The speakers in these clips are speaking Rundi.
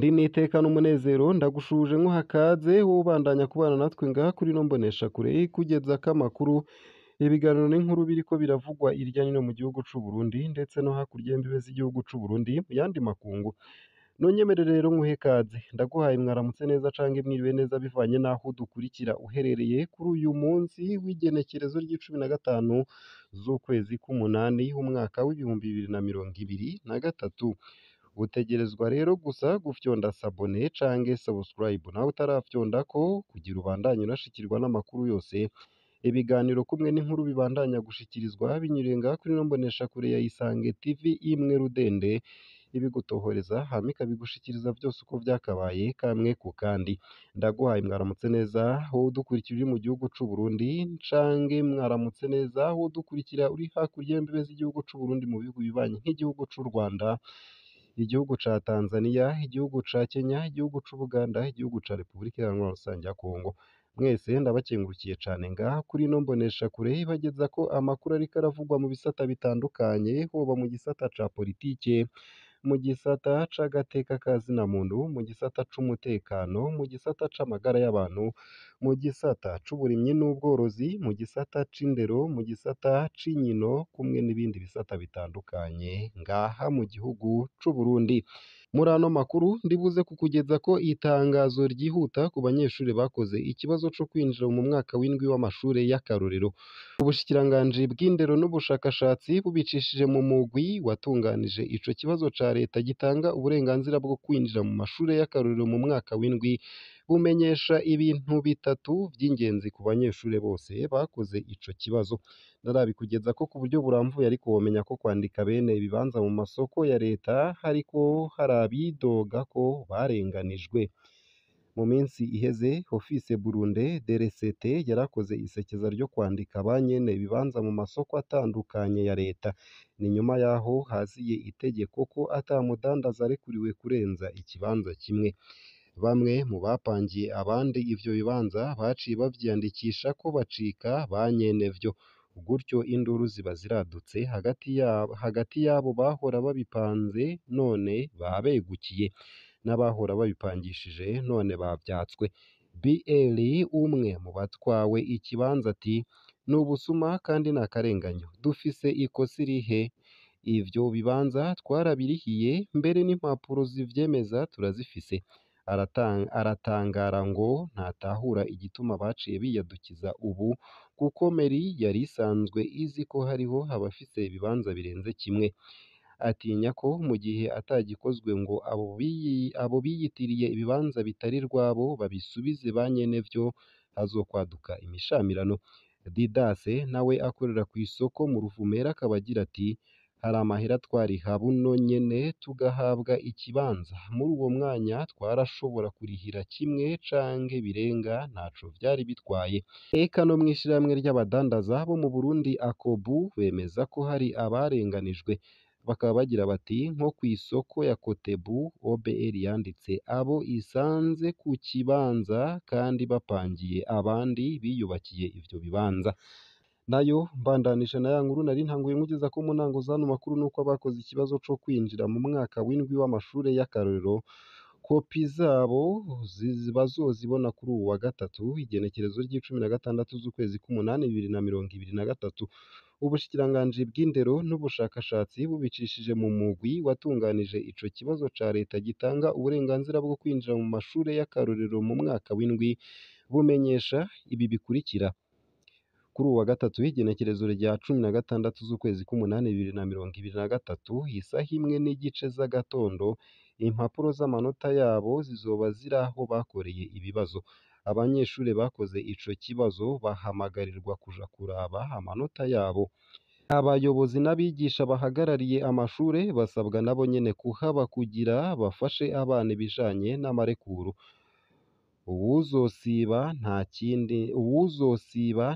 Ndi n'iteka n'umunezero ndagushuje hakaze wowe ubandanya kubana natwe ngaha kuri ino mboneshakure ikugezako amakuru, ibiganiro n'inkuru biriko biravugwa irya nino mu gihugu c'Uburundi ndetse no hakurya y'imbibe z'igihugu c'Uburundi mu yandi makungu. Nunyemerere rero nguhe ikaze, ndaguhaye mwaramutse neza canke mwiriwe neza bivanye n'aho udukurikira uherereye kuri uyu munsi w'igenekerezo ry'icumi na gatanu z'ukwezi k'umunani w'umwaka w'ibihumbi bibiri na mirongo ibiri na gatatu. Utegerezwa rero gusa gufyonda sabone canke subscribe nawe utarafyondako kugira ubandanye unashikirwa n'amakuru yose, ibiganiro kumwe n'inkuru bibandanya gushikirizwa binyuriye ngaha kuri ino mboneshakure ya Isange TV imwe rudende, ibigutohoreza hama ikabigushikiriza vyose uko vyakabaye kamwe ku kandi. Ndaguhaye mwaramutse neza wowe udukurikira uri mu gihugu c'Uburundi canke mwaramutse neza wowe udukurikira uri hakurya y'imbibe z'igihugu c'Uburundi mu bihugu bibanyi nk'igihugu c'u Rwanda, igihugu ca Tanzania, igihugu ca Kenya, igihugu c'Ubuganda, igihugu ca Repubulika Iharanira Rusangi ya Kongo. Mwese ndabakengurukiye cane ngaha kuri ino mboneshakure ibagezako amakuru ariko aravugwa mu bisata bitandukanye, hoba mu gisata ca politike, mu gisata c'agateka ka zina muntu, mu gisata c'umutekano, mu gisata c'amagara y'abantu, mu gisata c'uburimyi n'ubworozi, mu gisata c'indero, mu gisata c'inkino, kumwe n'ibindi bisata bitandukanye ngaha mu gihugu c'Uburundi. Muri ano makuru ndibuze kukugezako itangazo ryihuta ku banyeshuri bakoze ikibazo co kwinjira mu mwaka w'indwi w'amashure y'akarorero. Ubushikiranganji bw'indero n'ubushakashatsi bubicishije mu mugwi watunganije ico kibazo ca leta gitanga uburenganzira bwo kwinjira mu mashure y'akarorero mu mwaka w'indwi, bumenyesha ibintu bitatu vy'ingenzi ku banyeshure bose bakoze ico kibazo. Ndarabikugezako ku buryo buramvuye ariko womenya ko kwandika bene ibibanza mu masoko ya leta hariko hari abidoga ko barenganijwe. Mu minsi iheze Office Burunde de Recette yarakoze isekeza ryo kwandika ba nyene ibibanza mu masoko atandukanye ya leta. Ni nyuma yaho haziye itegeko ko ata mudandaza arekuriwe kurenza ikibanza kimwe. Bamwe mu bapangiye abandi ivyo bibanza baciye bavyiyandikishako bacika ba nyenevyo. Gutyo induru ziba ziradutse hagati yabo bahora babipanze none babegukiye, n'abahora babipangishije none bavyatswe. BL umwe mu batwawe ikibanza ati ni ubusuma kandi ni akarenganyo, dufise ikosa irihe? Ivyo bibanza twarabirihiye mbere n'impapuro zivyemeza turazifise. Aratangara ngo ntatahura igituma baciye biyadukiza ubu, kuko meri yari isanzwe izi ko hariho abafise ibibanza birenze kimwe. Atinya ko mu gihe atagikozwe ngo abo biyitiriye ibibanza bitari rwabo babisubize ba nyenevyo, hazokwaduka imishamirano. Didase nawe akorera kw'isoko mu Ruvumera akaba agira ati hari amahera twariha buno nyene tugahabwa ikibanza, muri uwo mwanya twarashobora kurihira kimwe canke birenga ntaco vyari bitwaye. Eka no mw'ishirahamwe ry'abadandaza bo mu Burundi Akobu bemeza ko hari abarenganijwe, bakaba bagira bati nko kw'isoko ya Kotebu OBR yanditse abo isanze ku kibanza kandi bapangiye abandi biyubakiye ivyo bibanza. Nayo mbandanije na ya nkuru nari ntanguye nkugezako mu ntango z'ano makuru nuko abakoze ikibazo co kwinjira mu mwaka w'indwi w'amashure y'akarorero kopi zabo bazozibona kuri uwu wa gatatu igenekerezo ry'icumi na gatandatu z'ukwezi k'umunani bibiri na mirongo ibiri na gatatu. Ubushikiranganji bw'indero n'ubushakashatsi bubicishije mu mugwi watunganije ico kibazo ca leta gitanga uburenganzira bwo kwinjira mu mashure y'akarorero mu mwaka w'indwi, bumenyesha ibi bikurikira. Kuri uwa gatatu igenekerezo rya cumi na gatandatu z'ukwezi k'umunani bibiri na mirongo ibiri na gatatu isaha imwe n'igice z'agatondo, impapuro z'amanota yabo zizoba ziri aho bakoreye ibibazo. Abanyeshure bakoze ico kibazo bahamagarirwa kuja kuraba amanota yabo. Abayobozi n'abigisha bahagarariye amashure basabwa nabo nyene kuhaba kugira bafashe abana ibijanye n'amarekuru. Uwuzosiba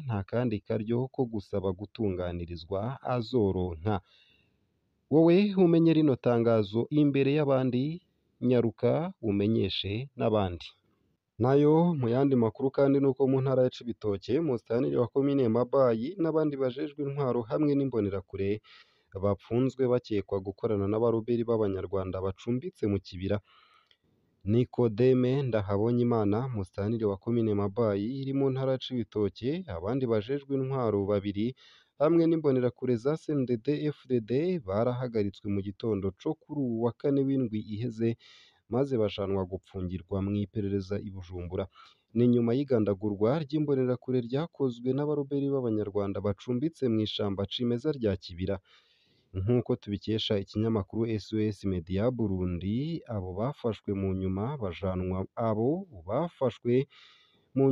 nta kandi karyo ko gusaba gutunganirizwa azoronka. Wowe umenye rino tangazo imbere y'abandi, nyaruka umenyeshe n'abandi. Nayo mu yandi makuru kandi nuko mu ntara ya Cibitoke musitanteri wa komine Mabayi n'abandi bajejwe intwaro hamwe n'imbonerakure bapfunzwe bakekwa gukorana n'abaroberi b'Abanyarwanda bacumbitse mu kibira. Nikodeme Ndahabonyimana musitanteri wa komine Mabayi iri mu ntara ya Cibitoke, abandi bajejwe intwaro babiri hamwe n'imbonerakure za CNDD FDD barahagaritswe mu gitondo co kuri uwu wa kane w'indwi iheze, maze bajanwa gupfungirwa mw'iperereza i Bujumbura. Ni nyuma y'igandagurwa ry'imbonerakure ryakozwe n'abaroberi b'Abanyarwanda bacumbitse mw'ishamba cimeza rya Kibira. Nk'uko tubikesha ikinyamakuru SOS Media Burundi, abo bafashwe mu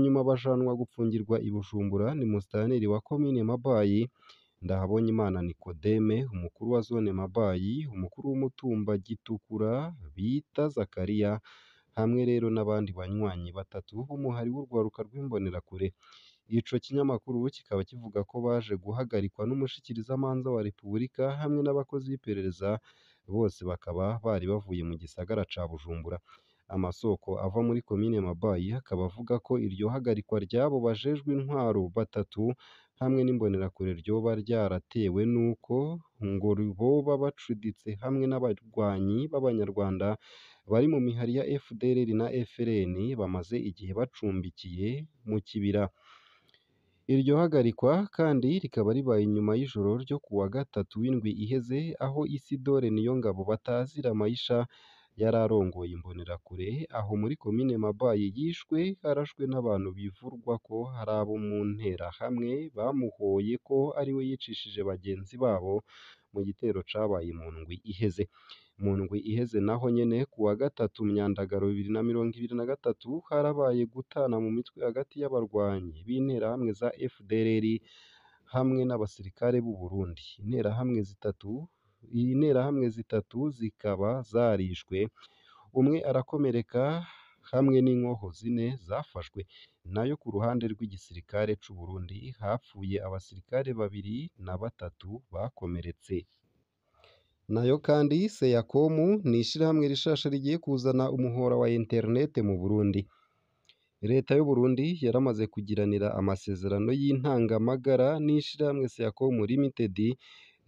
nyuma bajanwa gupfungirwa i Bujumbura ni musitanteri wa komine Mabayi Ndahabonyimana Nikodeme, umukuru wa zone Mabayi, umukuru w'umutumba Gitukura bita Zakariya, hamwe rero n'abandi banywanyi batatu b'umuhari w'urwaruka rw'imbonerakure. Ico kinyamakuru kikaba kivuga ko baje guhagarikwa n'umushikirizamanza wa Repubulika hamwe n'abakozi b'iperereza, bose bakaba bari bavuye mu gisagara ca Bujumbura. Amasoko ava muri komine Mabayi akaba avuga ko iryo hagarikwa ry'abo bajejwe intwaro batatu hamwe n'imbonerakure ryoba ryaratewe n'uko ngo boba bacuditse hamwe n'abarwanyi b'Abanyarwanda bari mu mihari ya FDLR na FRN bamaze igihe bacumbikiye mu Kibira. Iryo hagarikwa kandi rikaba ribaye inyuma y'ijoro ryo kuwa gatatu w'indwi iheze, aho Isidore Niyongabo batazira Maisha yari arongoye imbonerakure aho muri komine Mabayi yishwe arashwe n'abantu bivurwa ko hari abo mu nterahamwe bamuhoye ko ariwe yicishije bagenzi babo mu gitero cabaye mu ndwi iheze. Mu ndwi iheze naho nyene kuwa gatatu Myandagaro 2023 harabaye gutana mu mitwe hagati y'abarwanyi b'interahamwe za FDLR hamwe n'abasirikare b'u Burundi. Interahamwe zitatu zikaba zarishwe, umwe arakomereka hamwe n'inkoho 4 zafashwe. Nayo ku ruhande rw'igisirikare c'u Burundi hapfuye abasirikare 2 na 3 bakomeretse. Nayo kandi Seacom ni ishirahamwe rishasha rigiye kuzana umuhora wa internet mu Burundi. Leta y'u Burundi yaramaze kugiranira amasezerano y'intangamagara n'ishirahamwe Seacom Limited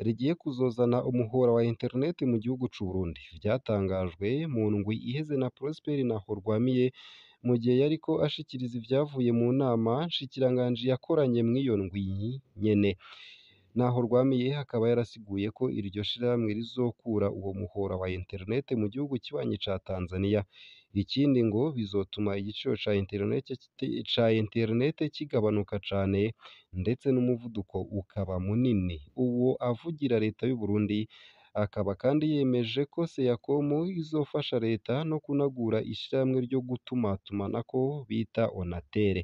rigiye kuzozana umuhora wa internet mu gihugu c'u Burundi. Vyatangajwe mu ndwi iheze na Prosper Nahorwamiye mu gihe yariko ashikiriza ivyavuye mu nama nshikiranganji yakoranye mw'iyo ndwi nyene. Nahorwamiye akaba yarasiguye ko iryo shirahamwe rizokura uwo muhora wa internet mu gihugu kibanyi ca Tanzania. Ikindi ngo bizotuma igiciro ca internet kigabanuka cane ndetse n'umuvuduko ukaba munini. Uwo avugira leta y'u Burundi akaba kandi yemeje ko Seacom izofasha leta no kunagura ishirahamwe ryo gutumatumanako bita Onatel.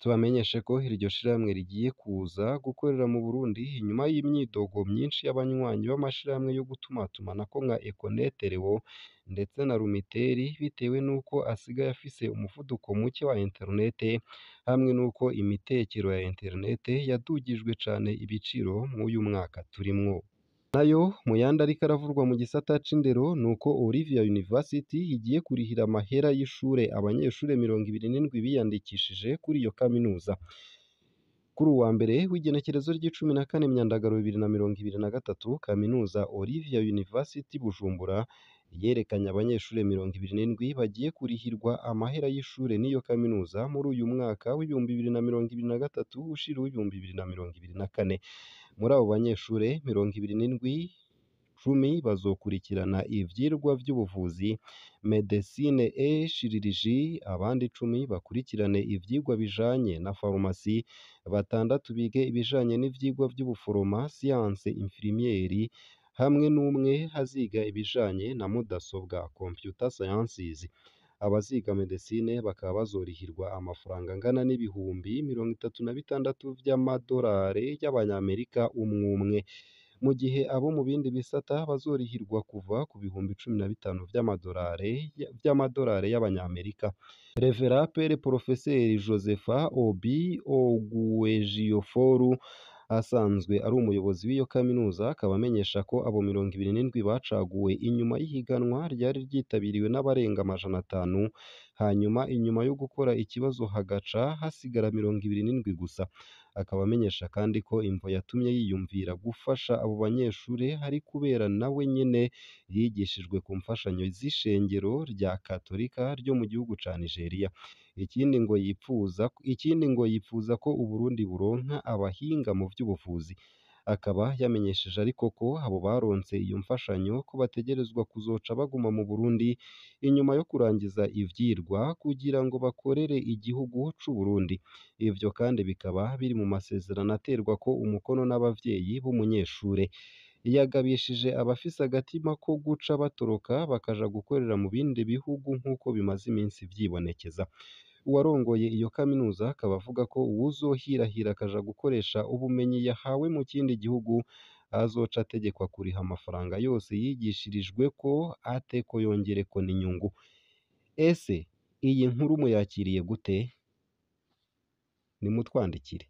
Tubamenyeshe ko iryo shirahamwe rigiye kuza gukorera mu Burundi inyuma y'imyidogo myinshi y'abanywanyi b'amashirahamwe yo gutumatumanako nka Econet Rewo ndetse na Lumitel, bitewe n'uko asigaye afise umuvuduko muke wa internet hamwe n'uko imitekero ya internet yadugijwe cane ibiciro mw'uyu mwaka turimwo. Nayo mu yandi ariko aravurwa mu gisata c'indero nuko Olivia University igiye kurihira amahera y'ishure abanyeshure 27 biyandikishije kuri iyo kaminuza. Kuri uwa mbere w'igenekerezo ry'14 Myandagaro 2023, kaminuza Olivia University Bujumbura yerekanye abanyeshure 27 bagiye kurihirwa amahera y'ishure n'iyo kaminuza muri uyu mwaka w'ibihumbi 2023 ushira w'ibihumbi 2024. Muri abo banyeshure 27, 10 bazokurikirana ivyirwa vy'ubuvuzi medecine et chirurgie, abandi 10 bakurikirane ivyigwa bijanye na farumasi, 6 bige ibijanye n'ivyigwa vy'ubuforoma science infirmière, hamwe n'umwe haziga ibijanye na mudasobwa computer sciences. Abaziga medecine bakaba bazorihirwa amafaranga angana n'ibihumbi 36 vy'amadolari y'abanyamerika umwe, mu gihe abo mu bindi bisata bazorihirwa kuva ku bihumbi 15 vy'amadolari y'abanyamerika. Revera Pere Profeseri Josepha Obi Oguejioforu asanzwe ari umuyobozi w'iyo kaminuza akaba amenyesha ko abo 27 bacaguwe inyuma y'ihiganwa ryari ryitabiriwe n'abarenga 500, hanyuma inyuma yo gukora ikibazo hagaca hasigara 27 gusa. akaba amenyesha kandi ko imvo yatumye yiyumvira gufasha abo banyeshure ari kubera nawe nyene yigishijwe ku mfashanyo z'ishengero rya Katolika ryo mu gihugu ca Nigeria. Ikindi ngo yipfuza ko Uburundi buronka abahinga mu vy'ubuvuzi. Akaba yamenyesheje ariko ko abo baronse iyo mfashanyo ko bategerezwa kuzoca baguma mu Burundi inyuma yo kurangiza ivyirwa kugira ngo bakorere igihugu c'Uburundi. Ivyo kandi bikaba biri mu masezerano aterwako umukono n'abavyeyi b'umunyeshure. Yagabishije abafise agatima ko guca batoroka bakaja gukorera mu bindi bihugu nk'uko bimaze iminsi vyibonekeza. Uwarongoye iyo kaminuza akaba avuga ko uwuzohirahira akaja gukoresha ubumenyi yahawe mu kindi gihugu azoca ategekwa kuriha amafaranga yose yigishirijweko ateko yongereko n'inyungu. Ese iyi nkuru muyakiriye gute? Nimutwandikire.